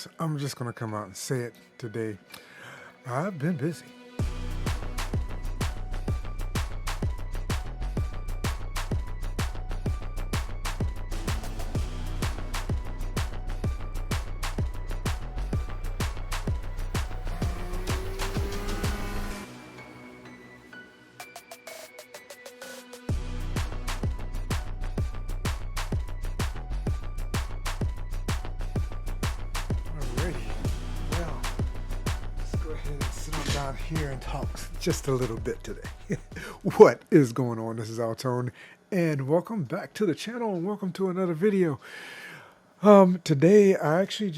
folks, I'm just going to come out and say it today. I've been busy. Alrighty, well, let's go ahead and sit on down here and talk just a little bit today. What is going on? This is AlTone, and welcome back to the channel, and welcome to another video. Today I actually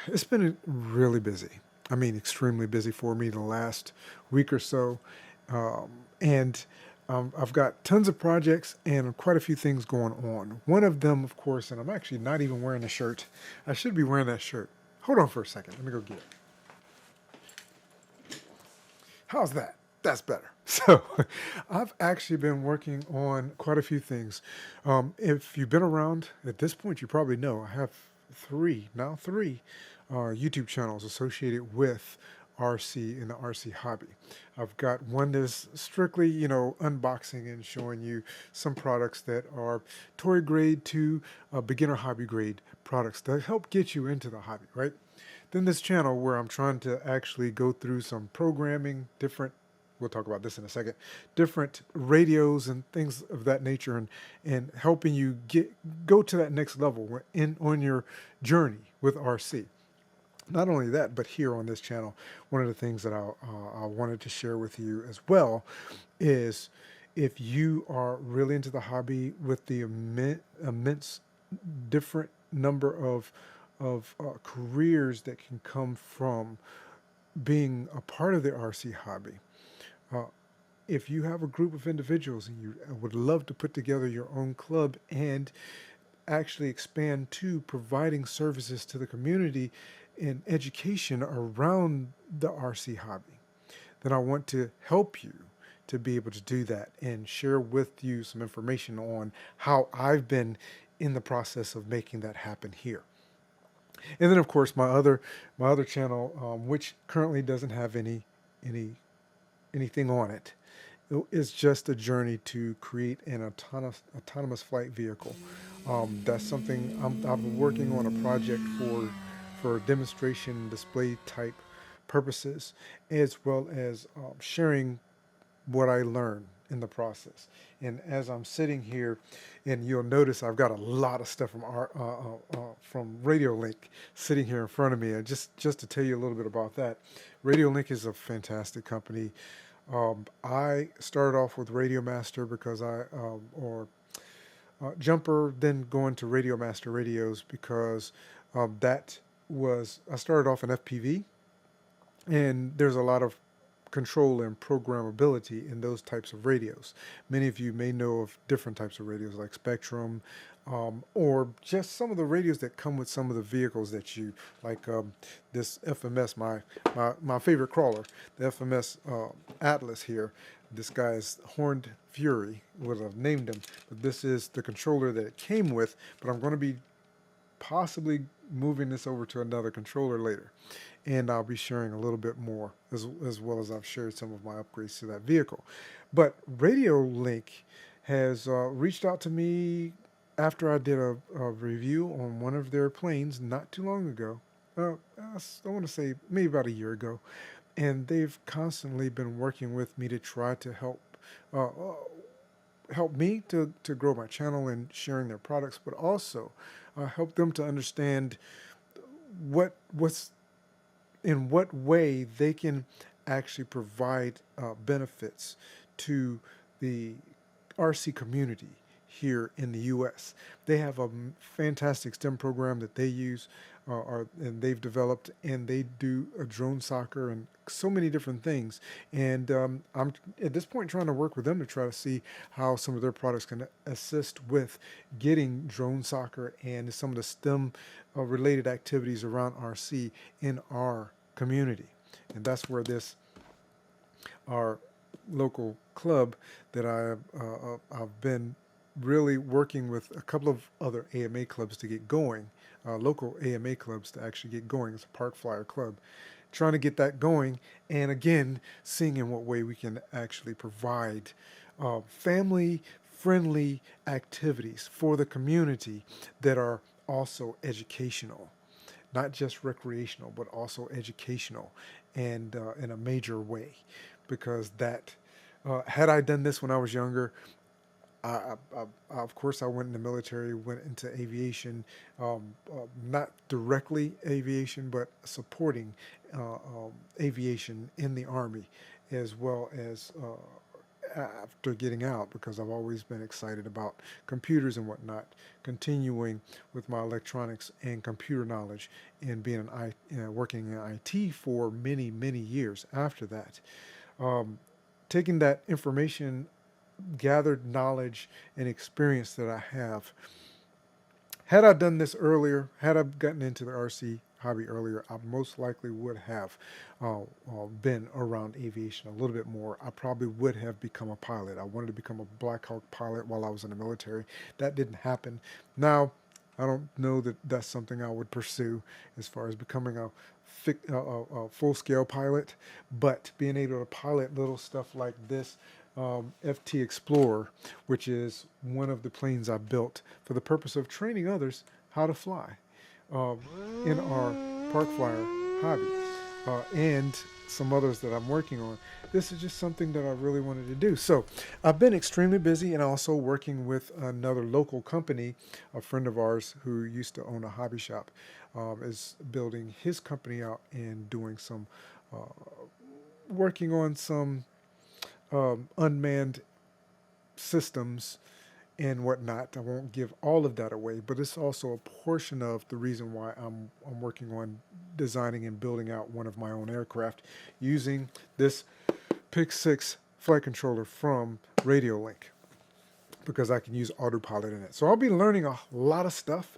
it's been really busy. I mean, extremely busy for me the last week or so. And I've got tons of projects and quite a few things going on. One of them, of course, and I'm actually not even wearing a shirt. I should be wearing that shirt. Hold on for a second. Let me go get it. How's that? That's better. So I've actually been working on quite a few things. If you've been around at this point, you probably know I have three YouTube channels associated with RC and the RC hobby. I've got one that's strictly, unboxing and showing you some products that are toy grade to beginner hobby grade products that help get you into the hobby, right? Then this channel where I'm trying to actually go through some programming, we'll talk about this in a second, different radios and things of that nature, and helping you go to that next level on your journey with RC. Not only that, but here on this channel, one of the things that I wanted to share with you as well is if you are really into the hobby with the immense different number of careers that can come from being a part of the RC hobby. If you have a group of individuals and you would love to put together your own club and actually expand to providing services to the community and education around the RC hobby, then I want to help you to be able to do that and share with you some information on how I've been in the process of making that happen here. And then, of course, my other channel, which currently doesn't have anything on it, is just a journey to create an autonomous flight vehicle. That's something I'm working on a project for demonstration display type purposes, as well as sharing what I learned in the process. And as I'm sitting here, and you'll notice I've got a lot of stuff from Radiolink sitting here in front of me. And just to tell you a little bit about that, Radiolink is a fantastic company. I started off with Radiomaster because Jumper, then going to Radiomaster radios because I started off in FPV, and there's a lot of control and programmability in those types of radios. Many of you may know of different types of radios like Spectrum, or just some of the radios that come with some of the vehicles that you like. This FMS, my favorite crawler, the FMS Atlas here. This guy is Horned Fury, would have named him, but this is the controller that it came with. But I'm going to be possibly moving this over to another controller later, and I'll be sharing a little bit more as well as I've shared some of my upgrades to that vehicle. But Radiolink has reached out to me after I did a review on one of their planes not too long ago. I want to say maybe about a year ago, and they've constantly been working with me to try to help me to grow my channel and sharing their products, but also help them to understand in what way they can actually provide benefits to the RC community here in the U.S. They have a fantastic STEM program that they use and they've developed, and they do a drone soccer and so many different things. And I'm at this point trying to work with them to try to see how some of their products can assist with getting drone soccer and some of the STEM related activities around RC in our community. And that's where our local club that I've been really working with a couple of other AMA clubs to get going, local AMA clubs to actually get going. It's a Park Flyer Club. Trying to get that going, and again, seeing in what way we can actually provide family friendly activities for the community that are also educational, not just recreational, but also educational, and in a major way. Because that, had I done this when I was younger, of course, I went in the military, went into aviation, not directly aviation, but supporting aviation in the Army, as well as after getting out, because I've always been excited about computers and whatnot, continuing with my electronics and computer knowledge, and being working in IT for many, many years after that. Taking that information, gathered knowledge and experience that I have. Had I done this earlier, had I gotten into the RC hobby earlier, I most likely would have been around aviation a little bit more. I probably would have become a pilot. I wanted to become a Black Hawk pilot while I was in the military. That didn't happen. Now, I don't know that that's something I would pursue as far as becoming a full-scale pilot, but being able to pilot little stuff like this FT Explorer, which is one of the planes I built for the purpose of training others how to fly um, in our park flyer hobby, and some others that I'm working on. This is just something that I really wanted to do. So I've been extremely busy, and also working with another local company. A friend of ours who used to own a hobby shop is building his company out and doing some working on some unmanned systems and whatnot. I won't give all of that away, but it's also a portion of the reason why I'm working on designing and building out one of my own aircraft using this Pick 6 flight controller from Radiolink, because I can use autopilot in it. So I'll be learning a lot of stuff.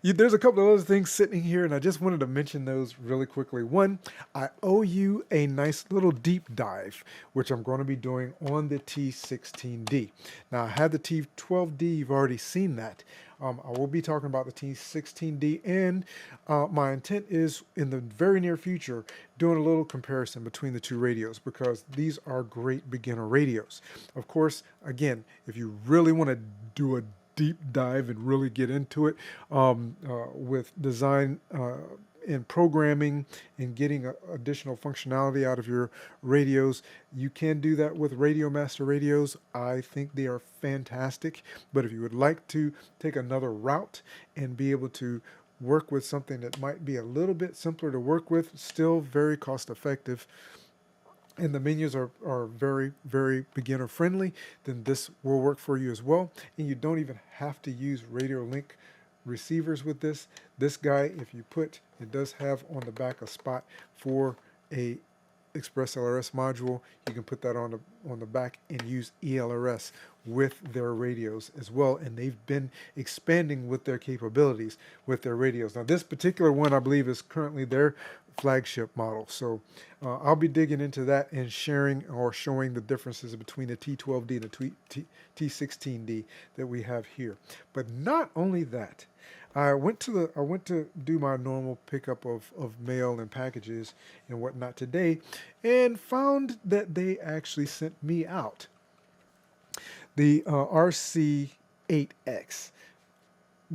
There's a couple of other things sitting here, and I just wanted to mention those really quickly. One, I owe you a nice little deep dive, which I'm going to be doing on the T16D. Now, I had the T12D. You've already seen that. I will be talking about the T16D, and my intent is, in the very near future, doing a little comparison between the two radios, because these are great beginner radios. Of course, again, if you really want to do a deep dive and really get into it with design and programming and getting additional functionality out of your radios, you can do that with Radio Master radios. I think they are fantastic. But if you would like to take another route and be able to work with something that might be a little bit simpler to work with, still very cost effective, and the menus are very, very beginner friendly, then this will work for you as well. And you don't even have to use Radiolink receivers with this. This guy, if you put, it does have on the back a spot for a Express LRS module. You can put that on the back and use ELRS with their radios as well, and they've been expanding with their capabilities with their radios. Now, this particular one, I believe, is currently their flagship model. So I'll be digging into that and sharing or showing the differences between the T12D and the T16D that we have here. But not only that, I went to do my normal pickup of mail and packages and whatnot today, and found that they actually sent me out the RC-8X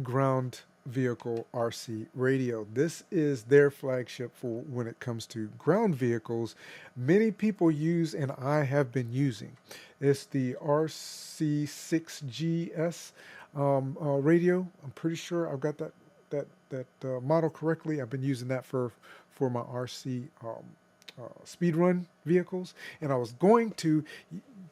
ground vehicle RC radio. This is their flagship for when it comes to ground vehicles. Many people use, and I have been using, it's the RC6GS radio. I'm pretty sure I've got that model correctly. I've been using that for my RC speedrun vehicles, and I was going to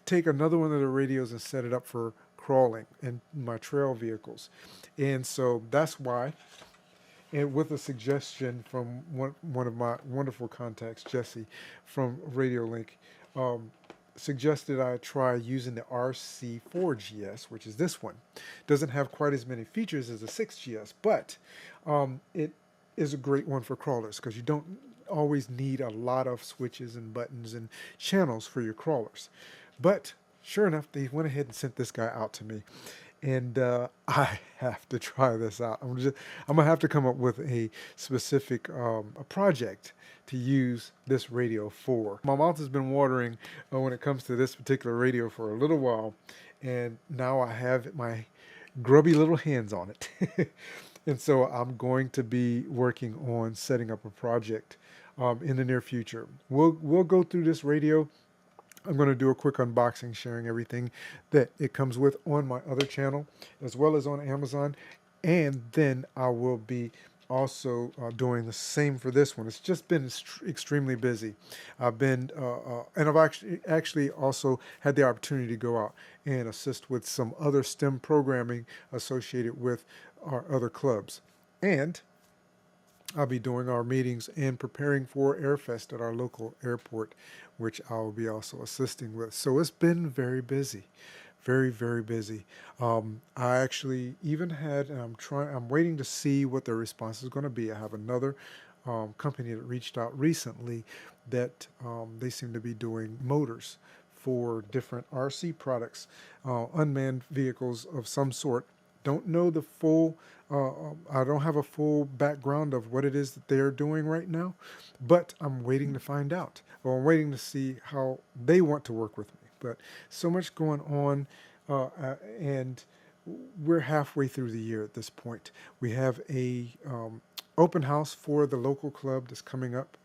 take another one of the radios and set it up for crawling in my trail vehicles. And so that's why, and with a suggestion from one of my wonderful contacts, Jesse from Radiolink, suggested I try using the RC4GS, which is this one. Doesn't have quite as many features as the 6GS, but it is a great one for crawlers, because you don't always need a lot of switches and buttons and channels for your crawlers. But sure enough, they went ahead and sent this guy out to me. And I have to try this out. I'm gonna have to come up with a specific a project to use this radio for. My mouth has been watering when it comes to this particular radio for a little while, and now I have my grubby little hands on it. And so I'm going to be working on setting up a project in the near future. We'll go through this radio. I'm going to do a quick unboxing, sharing everything that it comes with on my other channel, as well as on Amazon. And then I will be also doing the same for this one. It's just been extremely busy. I've been, and I've actually also had the opportunity to go out and assist with some other STEM programming associated with our other clubs. And I'll be doing our meetings and preparing for Airfest at our local airport, which I'll be also assisting with. So it's been very busy, very, very busy. I actually even had, I'm waiting to see what their response is going to be. I have another company that reached out recently that they seem to be doing motors for different RC products, unmanned vehicles of some sort. Don't know the full, I don't have a full background of what it is that they're doing right now, but I'm waiting to find out, or I'm waiting to see how they want to work with me. But so much going on, and we're halfway through the year at this point. We have a open house for the local club that's coming up,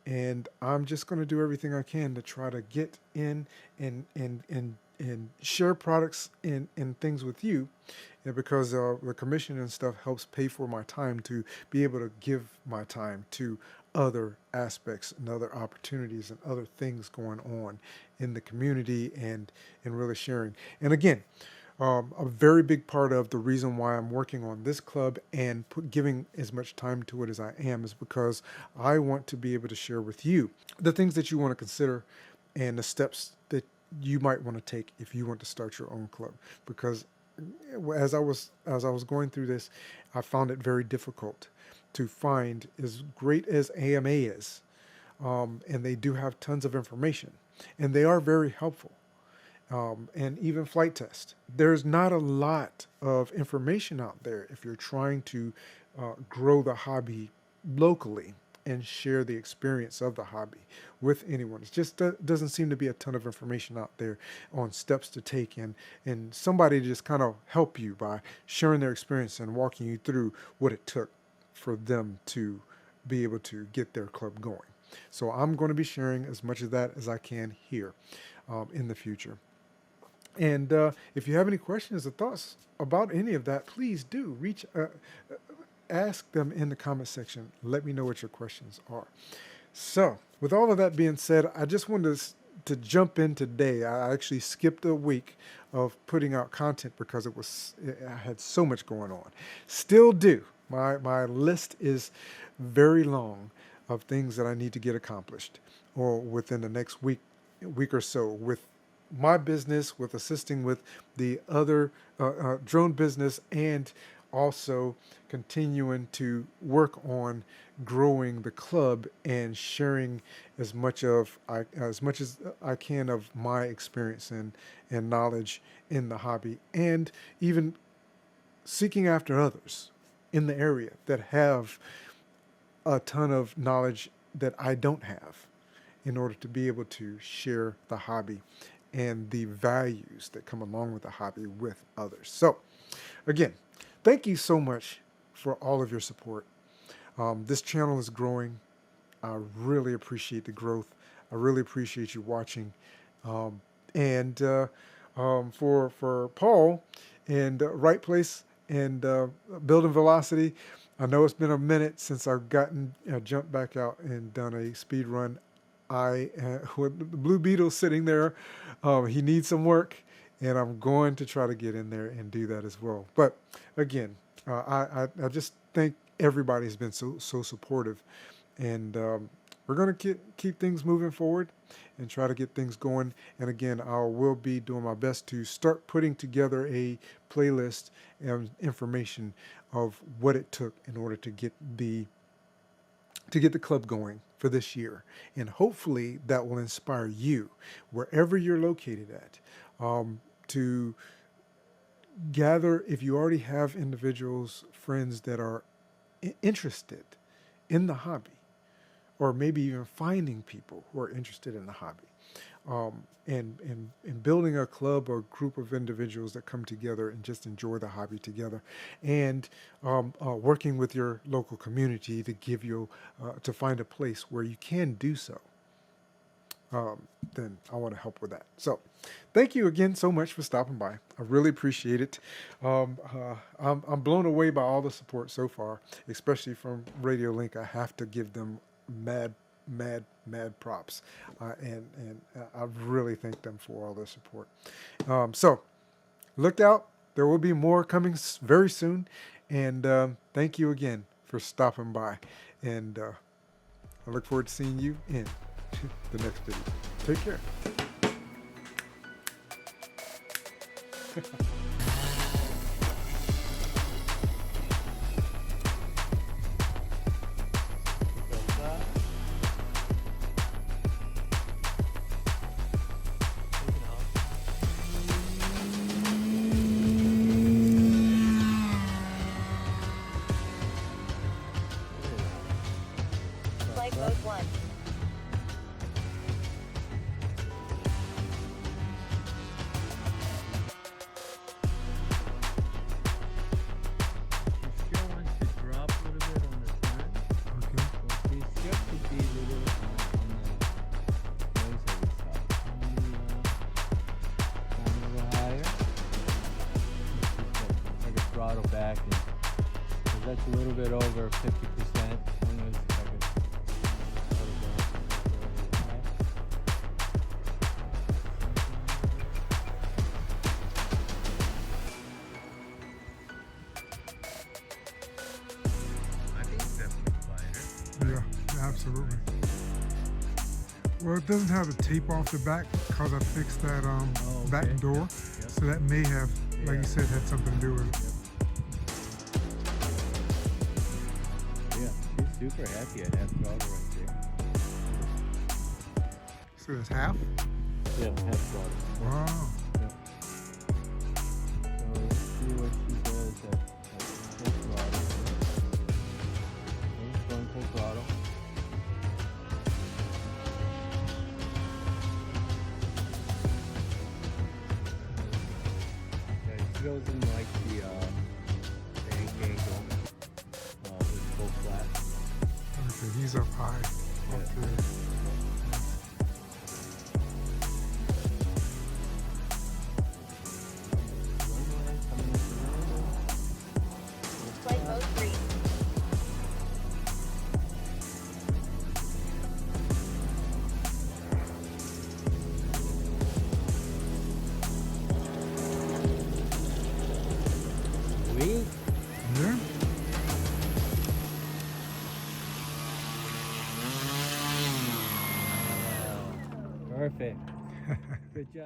and I'm just going to do everything I can to try to get in and share products and things with you, because the commission and stuff helps pay for my time to be able to give my time to other aspects and other opportunities and other things going on in the community and really sharing. And again, a very big part of the reason why I'm working on this club and giving as much time to it as I am is because I want to be able to share with you the things that you want to consider and the steps that you might want to take if you want to start your own club. Because as I was going through this, I found it very difficult to find, as great as AMA is, and they do have tons of information, and they are very helpful. And even flight test. There's not a lot of information out there if you're trying to grow the hobby locally and share the experience of the hobby with anyone. It just doesn't seem to be a ton of information out there on steps to take and somebody to just kind of help you by sharing their experience and walking you through what it took for them to be able to get their club going. So I'm going to be sharing as much of that as I can here in the future. And if you have any questions or thoughts about any of that, please do ask them in the comment section. Let me know what your questions are. So with all of that being said, I just wanted to jump in today. I actually skipped a week of putting out content because I had so much going on. Still do. My list is very long of things that I need to get accomplished or within the next week or so with my business, with assisting with the other drone business, and also continuing to work on growing the club and sharing as much as I can of my experience and knowledge in the hobby, and even seeking after others in the area that have a ton of knowledge that I don't have, in order to be able to share the hobby and the values that come along with the hobby with others. So again, thank you so much for all of your support. This channel is growing. I really appreciate the growth. I really appreciate you watching. And for Paul and Right Place and Building Velocity, I know it's been a minute since I've jumped back out and done a speed run. With the Blue Beetle sitting there, he needs some work, and I'm going to try to get in there and do that as well. But again, I just think everybody's been so supportive, and we're going to keep things moving forward and try to get things going. And again, I will be doing my best to start putting together a playlist and information of what it took in order to get the club going for this year. And hopefully that will inspire you wherever you're located at. to gather, if you already have individuals, friends that are interested in the hobby, or maybe even finding people who are interested in the hobby, and building a club or group of individuals that come together and just enjoy the hobby together, and working with your local community to give you to find a place where you can do so. Then I want to help with that. So thank you again so much for stopping by. I really appreciate it. I'm blown away by all the support so far, especially from Radiolink. I have to give them mad props. And I really thank them for all their support. So look out. There will be more coming very soon. And thank you again for stopping by. And I look forward to seeing you in the next video. Take care. Flight mode 1. Throttle back, and that's a little bit over 50%. I think it's definitely quieter. Yeah, absolutely. Well, it doesn't have the tape off the back because I fixed that back door. Yep. So that may have, like you said, had something to do with it. Yeah, he's super happy at half throttle right there. So it's half? Yeah, half throttle. Wow. Yeah. So let's see what she does at full throttle. Okay, going full throttle. Yeah, she doesn't like the bank angle with full flat. Okay, he's up high. Yeah. Okay. Flight mode 3. Sweet. Yeah. Perfect. Good job.